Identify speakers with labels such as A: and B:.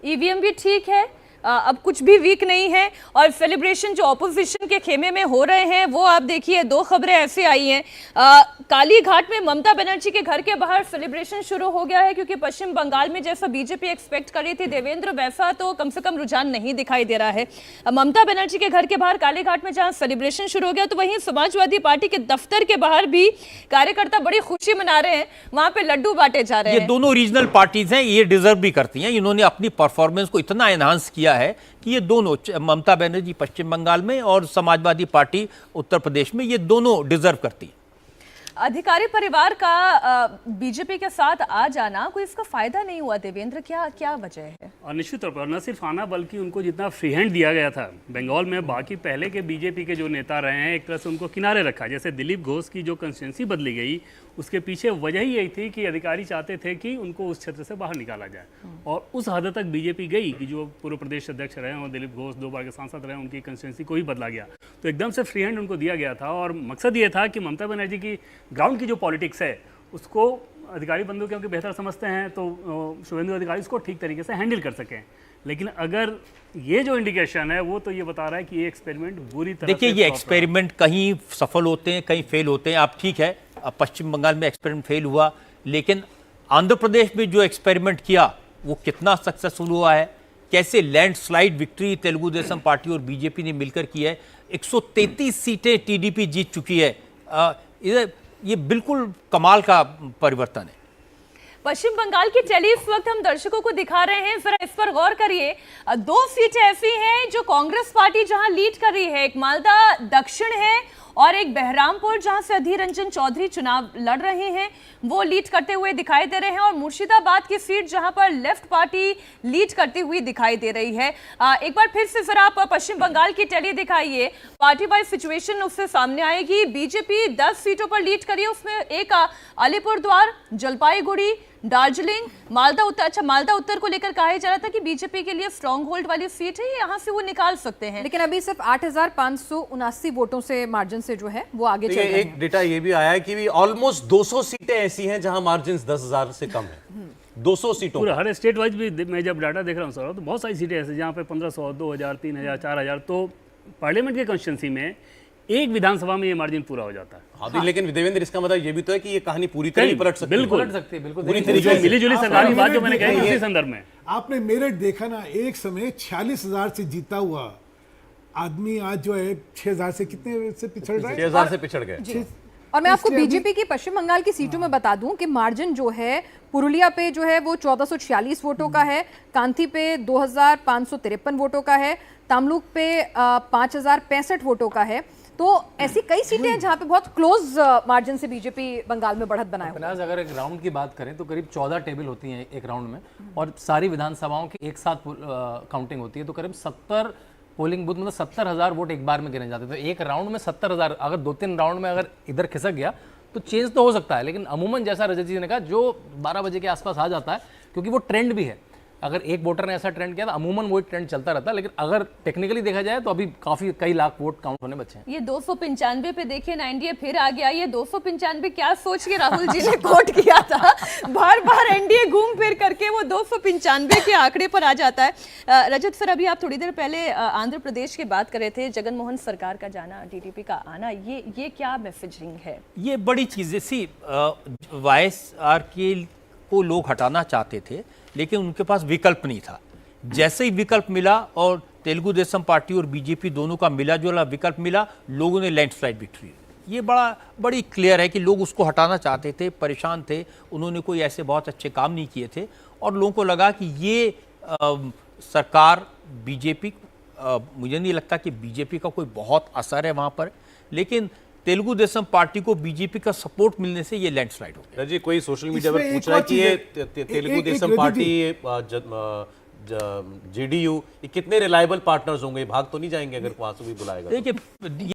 A: EVM भी ठीक है, अब कुछ भी वीक नहीं है। और सेलिब्रेशन जो ऑपोजिशन के खेमे में हो रहे हैं वो आप देखिए, दो खबरें ऐसी आई हैं। काली घाट में ममता बनर्जी के घर के बाहर सेलिब्रेशन शुरू हो गया है, क्योंकि पश्चिम बंगाल में जैसा बीजेपी एक्सपेक्ट कर रही थी देवेंद्र, वैसा तो कम से कम रुझान नहीं दिखाई दे रहा है। ममता बनर्जी के घर के बाहर काली घाट में जहां सेलिब्रेशन शुरू हो गया, तो वहीं समाजवादी पार्टी के दफ्तर के बाहर भी कार्यकर्ता बड़ी खुशी मना रहे हैं, वहां पे लड्डू बांटे जा रहे हैं।
B: ये दोनों रीजनल पार्टीज हैं, ये डिजर्व भी करती हैं। इन्होंने अपनी परफॉर्मेंस को इतना एनहांस किया है कि ये दोनों, ममता बनर्जी पश्चिम बंगाल में और समाजवादी पार्टी उत्तर प्रदेश में, ये दोनों डिजर्व करती है।
A: अधिकारी परिवार का बीजेपी के साथ आ जाना, कोई इसका फायदा नहीं हुआ देवेंद्र, क्या वजह है?
C: और निश्चित तौर पर न सिर्फ आना, बल्कि उनको जितना फ्री हैंड दिया गया था बंगाल में, बाकी पहले के बीजेपी के जो नेता रहे हैं एक तरह से उनको किनारे रखा। जैसे दिलीप घोष की जो कंस्टिट्यूंसी बदली गई, उसके पीछे वजह ही यही थी कि अधिकारी चाहते थे कि उनको उस क्षेत्र से बाहर निकाला जाए। और उस हद तक बीजेपी गई कि जो पूर्व प्रदेश अध्यक्ष रहे और दिलीप घोष 2 बार के सांसद रहे, उनकी कंस्टिट्यूंसी को ही बदला गया। तो एकदम से फ्री हैंड उनको दिया गया था, और मकसद ये था कि ममता बनर्जी की ग्राउंड की जो पॉलिटिक्स है उसको अधिकारी बंधु क्योंकि बेहतर समझते हैं, तो शुभेंदु अधिकारी उसको ठीक तरीके से हैंडल कर सकें। लेकिन अगर ये जो इंडिकेशन है वो तो ये बता रहा है कि ये एक्सपेरिमेंट बुरी तरह
B: देखिए, ये एक्सपेरिमेंट कहीं सफल होते हैं, कहीं फेल होते हैं। आप ठीक है, अब पश्चिम बंगाल में एक्सपेरिमेंट फेल हुआ, लेकिन आंध्र प्रदेश में जो एक्सपेरिमेंट किया वो कितना सक्सेसफुल हुआ है, कैसे landslide victory Telugu Desam party और बीजेपी ने मिलकर की है। 133 सीटें टीडीपी जीत चुकी है। ये बिल्कुल कमाल का परिवर्तन है।
A: पश्चिम बंगाल की टैली इस वक्त हम दर्शकों को दिखा रहे हैं, जरा इस पर गौर करिए। 2 सीटें ऐसी हैं जो कांग्रेस पार्टी जहां लीड कर रही है, एक मालदा दक्षिण है और एक बहरामपुर जहां से अधीर रंजन चौधरी चुनाव लड़ रहे हैं, वो लीड करते हुए दिखाई दे रहे हैं। और मुर्शिदाबाद की सीट जहां पर लेफ्ट पार्टी लीड करती हुई दिखाई दे रही है। एक बार फिर से जरा आप पश्चिम बंगाल की टैली दिखाइए, पार्टी वाइज सिचुएशन उससे सामने आएगी। बीजेपी 10 सीटों पर लीड करी है, उसमें एक अलीपुरद्वार, जलपाईगुड़ी, दार्जिलिंग, मालदा उत्तर। अच्छा, मालदा उत्तर को लेकर कहा जा रहा था कि बीजेपी के लिए स्ट्रॉन्ग होल्ड वाली सीट है, यहाँ से वो निकाल सकते हैं,
D: लेकिन अभी सिर्फ 8,579 वोटों से मार्जिन से जो है वो आगे चल रहे हैं।
E: एक डेटा ये भी आया है कि ऑलमोस्ट 200 सीटें ऐसी हैं जहां मार्जिन 10,000 से कम है। 200 सीटों
C: पूरा हर स्टेट वाइज भी मैं जब डाटा देख रहा हूँ सर, तो बहुत सारी सीटें ऐसी जहाँ पे 1500, 2000, 3000, 4000, तो पार्लियामेंट के कॉन्स्टिट्यूंसी में एक विधानसभा में ये मार्जिन पूरा हो जाता है।
E: हाँ, लेकिन देवेंद्र, इसका मतलब ये भी तो है कि ये कहानी पूरी तरह पलट सकती है।
C: बिल्कुल
E: पलट सकती है, बिल्कुल
C: पूरी तरीके से मिली जुली सरकार की बात जो मैंने कही उसी संदर्भ में।
F: आपने मेरठ देखा ना, एक समय 46,000 से जीता हुआ आदमी आज जो है 6,000 से कितने से पिछड़ रहा है,
E: 6,000 से पिछड़ गए।
D: और मैं आपको बीजेपी की पश्चिम बंगाल की सीटों में बता दूं कि मार्जिन जो है पुरुलिया पे जो है वो 1446 वोटों का है, कांथी पे 2553 वोटों का है, तमलुक पे 5065 वोटों का है। तो ऐसी कई सीटें हैं जहां पे बहुत क्लोज मार्जिन से बीजेपी बंगाल में बढ़त बनाए हुए है।
G: अगर एक राउंड की बात करें तो करीब 14 टेबल होती हैं एक राउंड में, और सारी विधानसभाओं की एक साथ काउंटिंग होती है, तो करीब 70 पोलिंग बूथ, मतलब 70,000 वोट एक बार में गिने जाते हैं। तो एक राउंड में 70,000, अगर 2-3 राउंड में अगर इधर खिसक गया तो चेंज तो हो सकता है, लेकिन अमूमन जैसा रजत जी ने कहा, जो 12 बजे के आसपास आ जाता है, क्योंकि वो ट्रेंड भी है। अगर एक वोटर ने ऐसा ट्रेंड किया तो अमूमन वो ट्रेंड चलता रहता है, लेकिन अगर टेक्निकली देखा जाए तो अभी काफी कई लाख वोट काउंट होने बचे हैं।
A: ये 295 पे देखिए ना, एनडीए फिर आ गया। ये 295 क्या सोच के राहुल जी ने कोट किया था, बार बार एनडीए घूम फिर करके वो 295 के आंकड़े पर आ जाता है। रजत सर, अभी आप थोड़ी देर पहले आंध्र प्रदेश की बात कर रहे थे, जगनमोहन सरकार का जाना, टीडीपी का आना, ये क्या मैसेजिंग है?
B: ये बड़ी चीज़ें सी, वाईएसआर के को लोग हटाना चाहते थे, लेकिन उनके पास विकल्प नहीं था। जैसे ही विकल्प मिला, और तेलुगु देशम पार्टी और बीजेपी दोनों का मिला जुला विकल्प मिला, लोगों ने लैंडस्लाइड विक्ट्री। ये बड़ी क्लियर है कि लोग उसको हटाना चाहते थे, परेशान थे, उन्होंने कोई ऐसे बहुत अच्छे काम नहीं किए थे, और लोगों को लगा कि ये सरकार बीजेपी, मुझे नहीं लगता कि बीजेपी का कोई बहुत असर है वहाँ पर, लेकिन तेलुगु देशम पार्टी को बीजेपी का सपोर्ट मिलने से ये लैंडस्लाइड हो गया।
E: जी, कोई सोशल मीडिया पर पूछ रहा है कि ये तेलुगु देशम पार्टी, जेडीयू, ये कितने रिलायबल पार्टनर्स होंगे, भाग तो नहीं जाएंगे अगर वहां से भी बुलाएगा?
B: देखिए,